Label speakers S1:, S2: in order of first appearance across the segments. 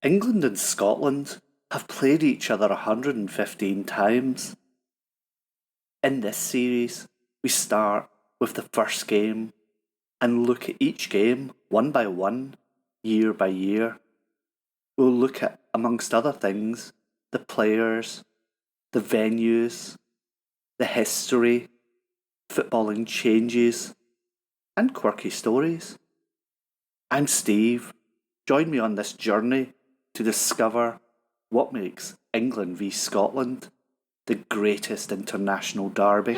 S1: England and Scotland have played each other 115 times. In this series, we start with the first game and look at each game one by one, year by year. We'll look at, amongst other things, the players, the venues, the history, footballing changes, and quirky stories. I'm Steve. Join me on this journey to discover what makes England v Scotland the greatest international derby.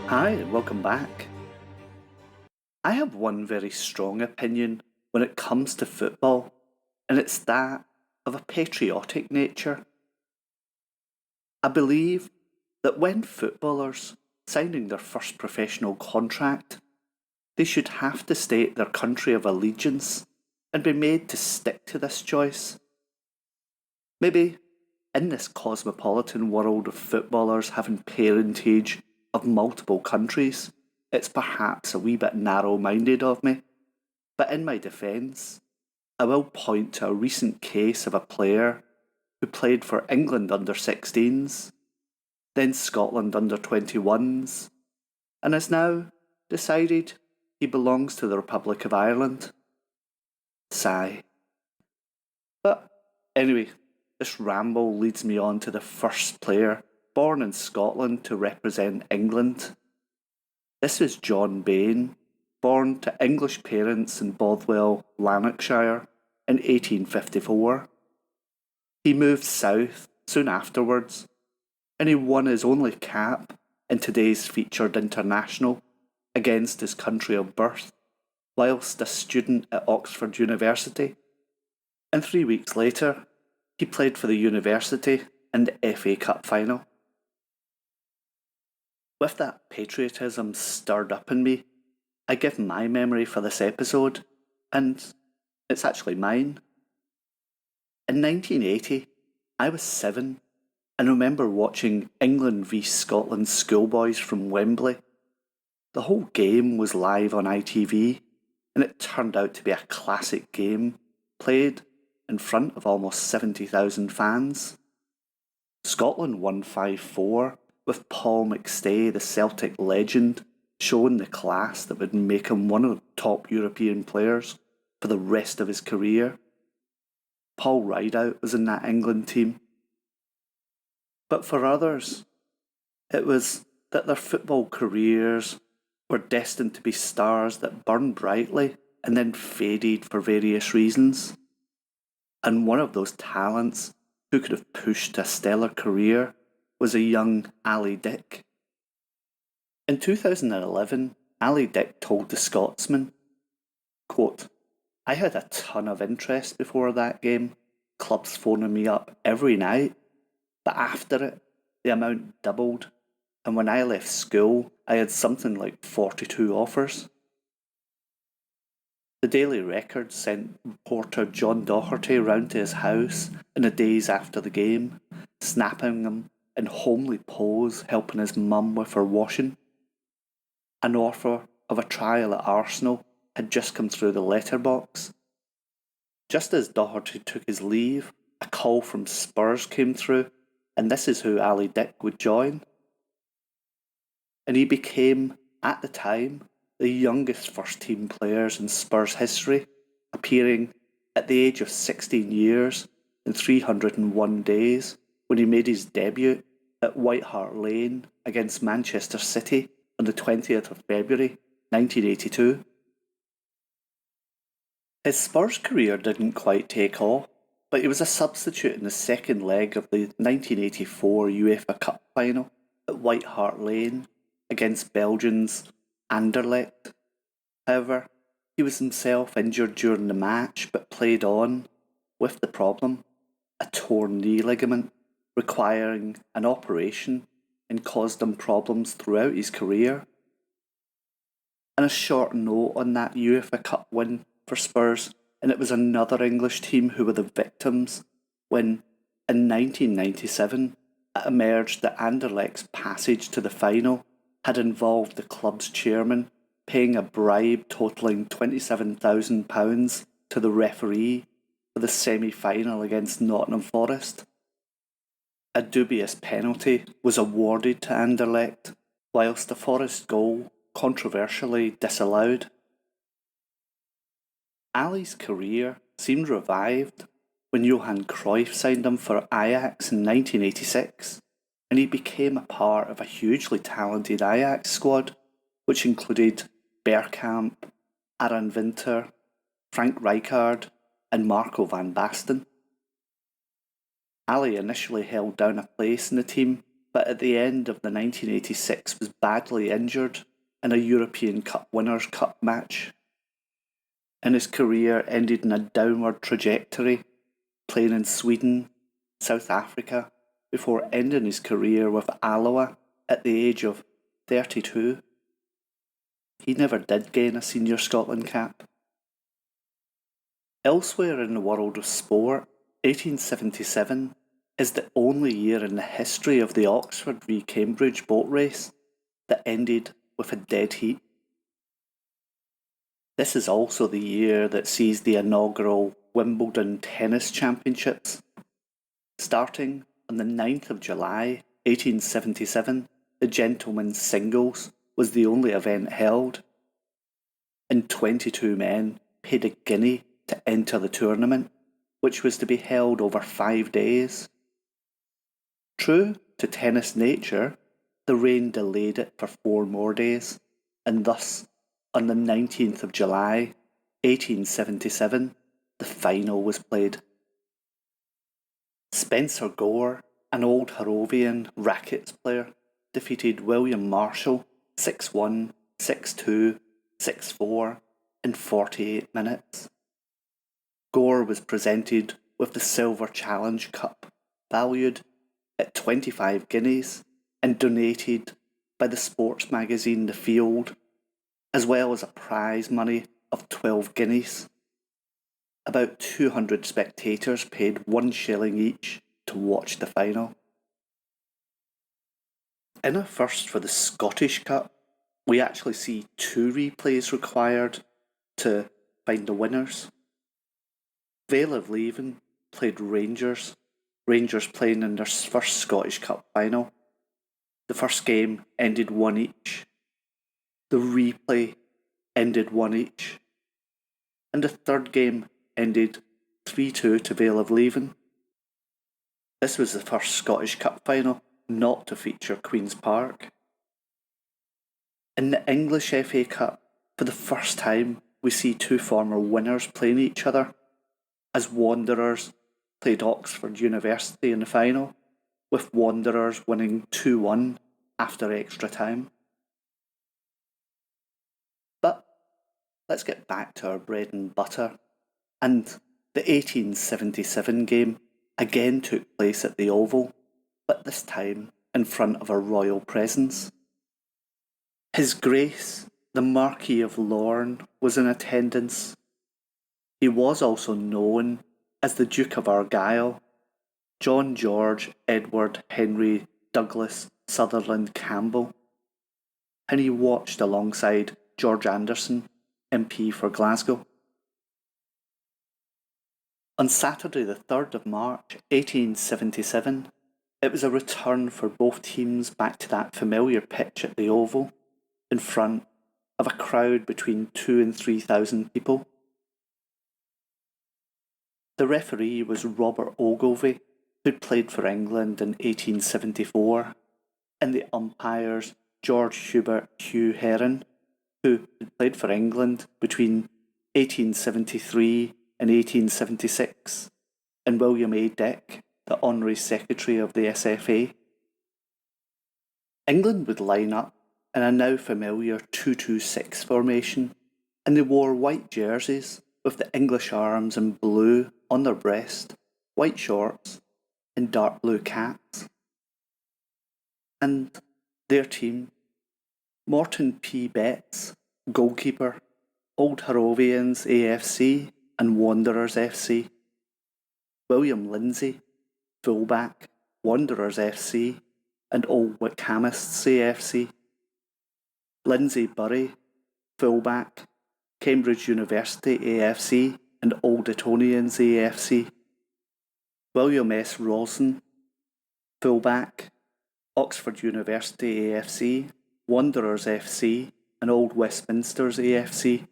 S1: Hi, and welcome back. I have one very strong opinion when it comes to football, and it's that of a patriotic nature. I believe that when footballers signing their first professional contract, they should have to state their country of allegiance and be made to stick to this choice. Maybe in this cosmopolitan world of footballers having parentage of multiple countries, it's perhaps a wee bit narrow-minded of me, but in my defence, I will point to a recent case of a player who played for England under-16s, then Scotland under-21s, and has now decided he belongs to the Republic of Ireland. Sigh. But anyway, this ramble leads me on to the first player born in Scotland to represent England. This was John Bain, born to English parents in Bothwell, Lanarkshire in 1854. He moved south soon afterwards, and he won his only cap in today's featured international against his country of birth, whilst a student at Oxford University. And 3 weeks later, he played for the university in the FA Cup final. With that patriotism stirred up in me, I give my memory for this episode, and it's actually mine. In 1980, I was 7 and remember watching England v Scotland schoolboys from Wembley. The whole game was live on ITV, and it turned out to be a classic game, played in front of almost 70,000 fans. Scotland won 5-4, with Paul McStay, the Celtic legend, showing the class that would make him one of the top European players for the rest of his career. Paul Rideout was in that England team. But for others, it was that their football careers were destined to be stars that burned brightly and then faded for various reasons. And one of those talents who could have pushed a stellar career was a young Ali Dick. In 2011, Ali Dick told the Scotsman, quote, "I had a ton of interest before that game, clubs phoning me up every night, but after it, the amount doubled, and when I left school, I had something like 42 offers." The Daily Record sent reporter John Doherty round to his house in the days after the game, snapping him in homely pose, helping his mum with her washing. An offer of a trial at Arsenal had just come through the letterbox. Just as Doherty took his leave, a call from Spurs came through, and this is who Ali Dick would join. And he became, at the time, the youngest first-team players in Spurs history, appearing at the age of 16 years and 301 days when he made his debut at White Hart Lane against Manchester City on the 20th of February 1982. His Spurs career didn't quite take off, but he was a substitute in the second leg of the 1984 UEFA Cup final at White Hart Lane against Belgium's Anderlecht. However, he was himself injured during the match but played on, with the problem, a torn knee ligament, requiring an operation and caused him problems throughout his career. And a short note on that UEFA Cup win for Spurs, and it was another English team who were the victims when, in 1997, it emerged that Anderlecht's passage to the final had involved the club's chairman paying a bribe totalling £27,000 to the referee for the semi-final against Nottingham Forest. A dubious penalty was awarded to Anderlecht, whilst the Forest goal controversially disallowed. Ali's career seemed revived when Johan Cruyff signed him for Ajax in 1986, and he became a part of a hugely talented Ajax squad, which included Bergkamp, Aron Winter, Frank Rijkaard, and Marco van Basten. Ali initially held down a place in the team, but at the end of the 1986 was badly injured in a European Cup Winners' Cup match. And his career ended in a downward trajectory, playing in Sweden, South Africa, before ending his career with Alloa at the age of 32. He never did gain a senior Scotland cap. Elsewhere in the world of sport, 1877 is the only year in the history of the Oxford v Cambridge boat race that ended with a dead heat. This is also the year that sees the inaugural Wimbledon Tennis Championships. Starting on the 9th of July 1877, the gentlemen's singles was the only event held, and 22 men paid a guinea to enter the tournament, which was to be held over 5 days. True to tennis nature, the rain delayed it for 4 more days, and thus, on the 19th of July 1877, the final was played. Spencer Gore, an old Harrovian rackets player, defeated William Marshall 6-1, 6-2, 6-4 in 48 minutes. Gore was presented with the Silver Challenge Cup, valued at 25 guineas and donated by the sports magazine The Field, as well as a prize money of 12 guineas. About 200 spectators paid 1 shilling each to watch the final. In a first for the Scottish Cup, we actually see 2 replays required to find the winners. Vale of Leven played Rangers playing in their first Scottish Cup final. The first game ended 1 each. The replay ended 1 each. And the third game ended 3-2 to Vale of Leven. This was the first Scottish Cup final not to feature Queen's Park. In the English FA Cup, for the first time, we see 2 former winners playing each other, as Wanderers played Oxford University in the final, with Wanderers winning 2-1 after extra time. But let's get back to our bread and butter, and the 1877 game again took place at the Oval, but this time in front of a royal presence. His Grace, the Marquis of Lorne, was in attendance. He was also known as the Duke of Argyll, John George Edward Henry Douglas Sutherland Campbell, and he watched alongside George Anderson, MP for Glasgow. On Saturday the 3rd of March 1877, it was a return for both teams back to that familiar pitch at the Oval, in front of a crowd between 2,000 and 3,000 people. The referee was Robert Ogilvie, who'd played for England in 1874, and the umpires George Hubert Hugh Heron, who had played for England between 1873 and 1876, and William A. Dick, the Honorary Secretary of the SFA. England would line up in a now familiar 2-2-6 formation, and they wore white jerseys with the English arms in blue on their breast, white shorts, and dark blue caps. And their team, Morton P. Betts, goalkeeper, Old Harrovians AFC and Wanderers FC, William Lindsay, fullback, Wanderers FC and Old Wycombests AFC, Lindsay Bury, fullback, Cambridge University AFC and Old Etonians AFC, William S. Rawson, fullback, Oxford University AFC, Wanderers FC and Old Westminsters AFC,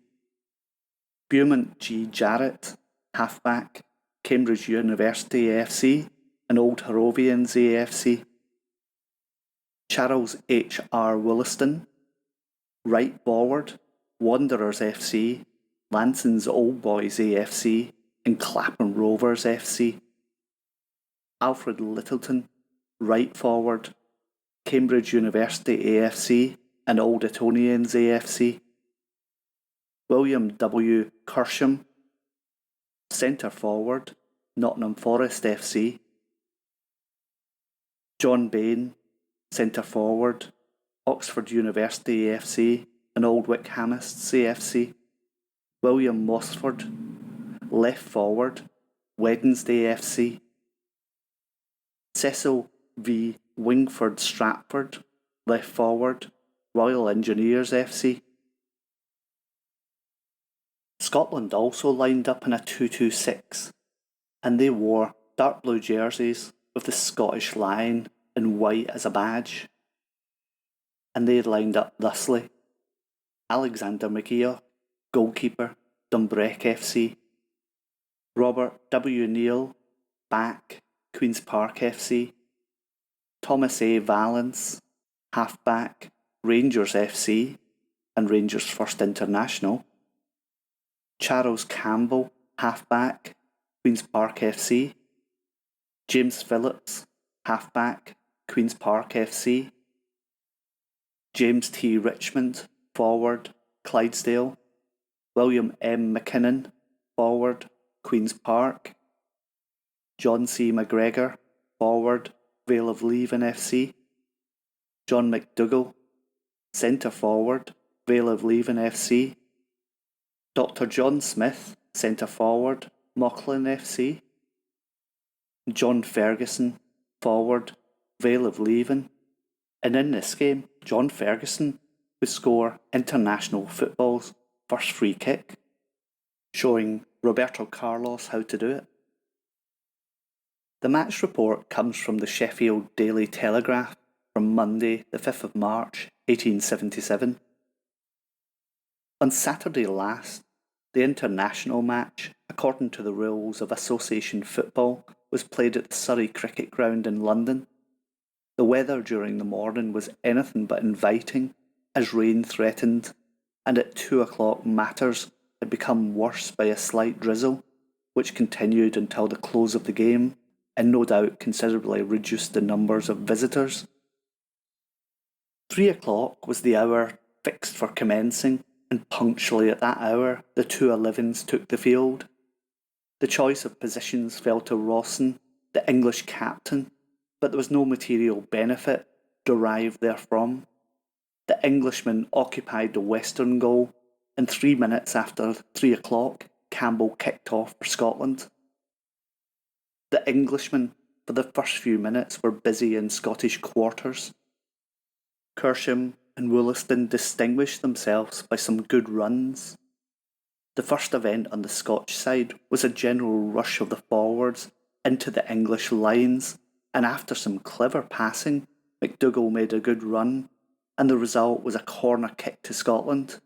S1: Beaumont G. Jarrett, halfback, Cambridge University AFC and Old Harrovians AFC, Charles H. R. Williston, right forward, Wanderers FC, Lanson's Old Boys AFC and Clapham Rovers FC, Alfred Littleton, right forward, Cambridge University AFC and Old Etonians AFC, William W. Kersham, centre forward, Nottingham Forest FC, John Bain, centre forward, Oxford University AFC and Old Wycombests AFC, William Mossford, left forward, Wednesday FC, Cecil V. Wingford Stratford, left forward, Royal Engineers FC. Scotland also lined up in a 2-2-6, and they wore dark blue jerseys with the Scottish Lion in white as a badge. And they lined up thusly: Alexander McGeoch, goalkeeper, Dumbreck FC, Robert W. Neal, back, Queen's Park FC, Thomas A. Valance, halfback, Rangers FC and Rangers First International, Charles Campbell, halfback, Queen's Park FC, James Phillips, halfback, Queen's Park FC, James T. Richmond, forward, Clydesdale, William M. McKinnon, forward, Queen's Park, John C. McGregor, forward, Vale of Leven FC, John McDougall, centre forward, Vale of Leven FC, Dr. John Smith, centre forward, Mauchline FC, John Ferguson, forward, Vale of Leven, and in this game, John Ferguson would score international football's first free kick, showing Roberto Carlos how to do it. The match report comes from the Sheffield Daily Telegraph from Monday, the 5th of March, 1877. On Saturday last, the international match, according to the rules of association football, was played at the Surrey Cricket Ground in London. The weather during the morning was anything but inviting, as rain threatened, and at 2 o'clock matters had become worse by a slight drizzle, which continued until the close of the game, and no doubt considerably reduced the numbers of visitors. 3 o'clock was the hour fixed for commencing, and punctually at that hour the two 11s took the field. The choice of positions fell to Rawson, the English captain, but there was no material benefit derived therefrom. The Englishman occupied the western goal, and 3 minutes after 3 o'clock Campbell kicked off for Scotland. The Englishmen for the first few minutes were busy in Scottish quarters. Kersham and Wollaston distinguished themselves by some good runs. The first event on the Scotch side was a general rush of the forwards into the English lines, and after some clever passing, McDougall made a good run, and the result was a corner kick to Scotland.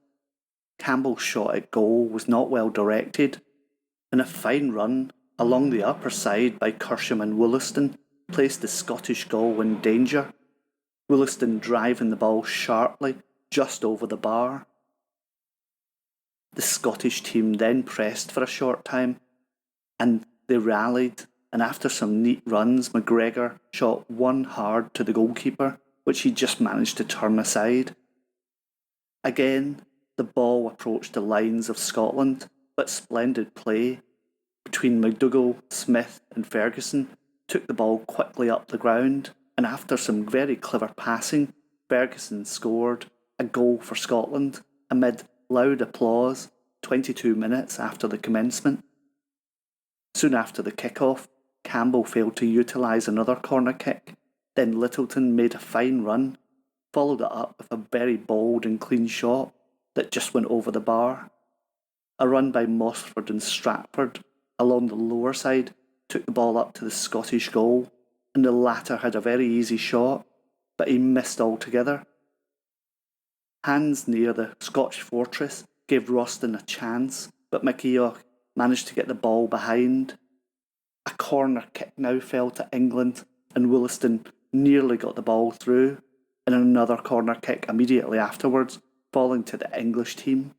S1: Campbell's shot at goal was not well directed, and a fine run along the upper side by Kersham and Wollaston placed the Scottish goal in danger, Wollaston driving the ball sharply just over the bar. The Scottish team then pressed for a short time, and they rallied, and after some neat runs McGregor shot one hard to the goalkeeper, which he just managed to turn aside. Again, the ball approached the lines of Scotland, but splendid play between McDougall, Smith and Ferguson took the ball quickly up the ground, and after some very clever passing, Ferguson scored a goal for Scotland amid loud applause 22 minutes after the commencement. Soon after the kick-off, Campbell failed to utilise another corner kick, then Littleton made a fine run, followed it up with a very bold and clean shot that just went over the bar. A run by Mossford and Stratford along the lower side took the ball up to the Scottish goal, and the latter had a very easy shot, but he missed altogether. Hands near the Scotch fortress gave Roston a chance, but McKeoch managed to get the ball behind. A corner kick now fell to England, and Wollaston nearly got the ball through, and another corner kick immediately afterwards, falling to the English team.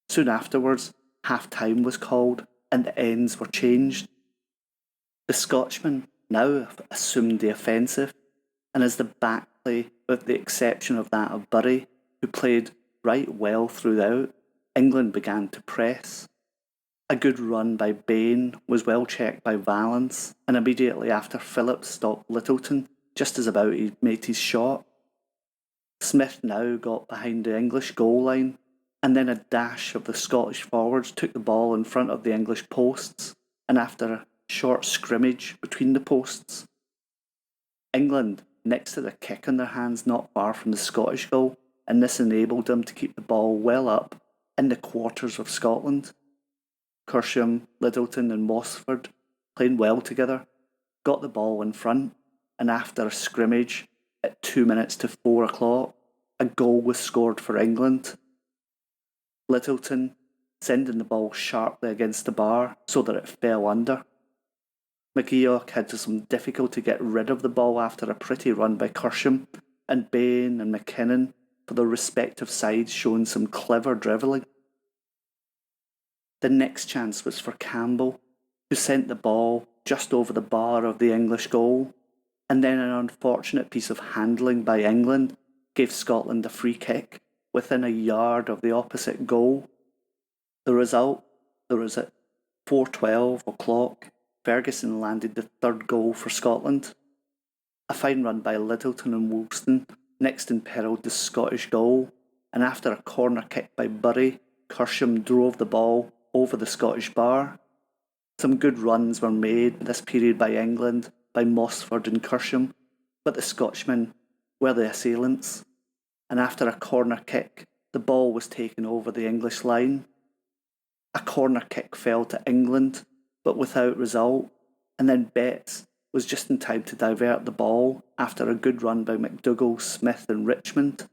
S1: Soon afterwards, half-time was called, and the ends were changed. The Scotchmen now have assumed the offensive, and as the back play, with the exception of that of Bury, who played right well throughout, England began to press. A good run by Bain was well checked by Valance, and immediately after Phillips stopped Littleton, just as about he'd made his shot. Smith now got behind the English goal line, and then a dash of the Scottish forwards took the ball in front of the English posts, and after a short scrimmage between the posts, England next to the kick in their hands not far from the Scottish goal, and this enabled them to keep the ball well up in the quarters of Scotland. Kersham, Littleton and Mossford, playing well together, got the ball in front, and after a scrimmage at 2 minutes to 4 o'clock, a goal was scored for England. Littleton sending the ball sharply against the bar so that it fell under. McKeoch had some difficulty to get rid of the ball after a pretty run by Kersham, and Bain and McKinnon, for their respective sides, showing some clever dribbling. The next chance was for Campbell, who sent the ball just over the bar of the English goal, and then an unfortunate piece of handling by England gave Scotland a free kick within a yard of the opposite goal. The result, there was at 4:12 o'clock, Ferguson landed the third goal for Scotland. A fine run by Littleton and Woolston next imperilled the Scottish goal, and after a corner kick by Bury, Kersham drove the ball over the Scottish bar. Some good runs were made this period by England, by Mossford and Kersham, but the Scotchmen were the assailants, and after a corner kick, the ball was taken over the English line. A corner kick fell to England, but without result, and then Betts was just in time to divert the ball after a good run by McDougall, Smith and Richmond.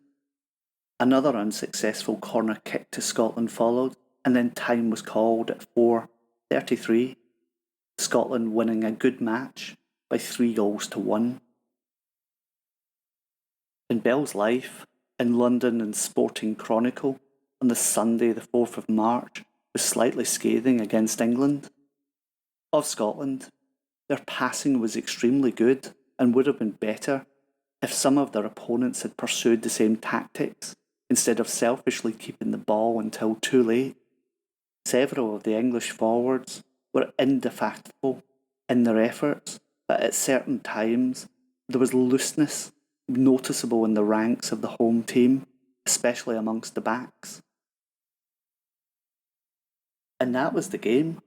S1: Another unsuccessful corner kick to Scotland followed, and then time was called at 4:33, Scotland winning a good match by 3-1. In Bell's life, in London and Sporting Chronicle, on the Sunday the 4th of March, was slightly scathing against England. Of Scotland, their passing was extremely good and would have been better if some of their opponents had pursued the same tactics instead of selfishly keeping the ball until too late. Several of the English forwards were indefatigable in their efforts, but at certain times there was looseness noticeable in the ranks of the home team, especially amongst the backs. And that was the game.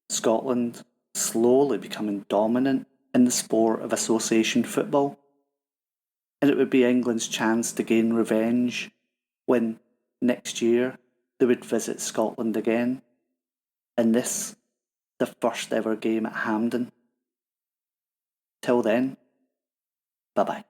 S1: Scotland slowly becoming dominant in the sport of association football. And it would be England's chance to gain revenge when, next year, they would visit Scotland again. And this, the first ever game at Hampden. Till then, bye-bye.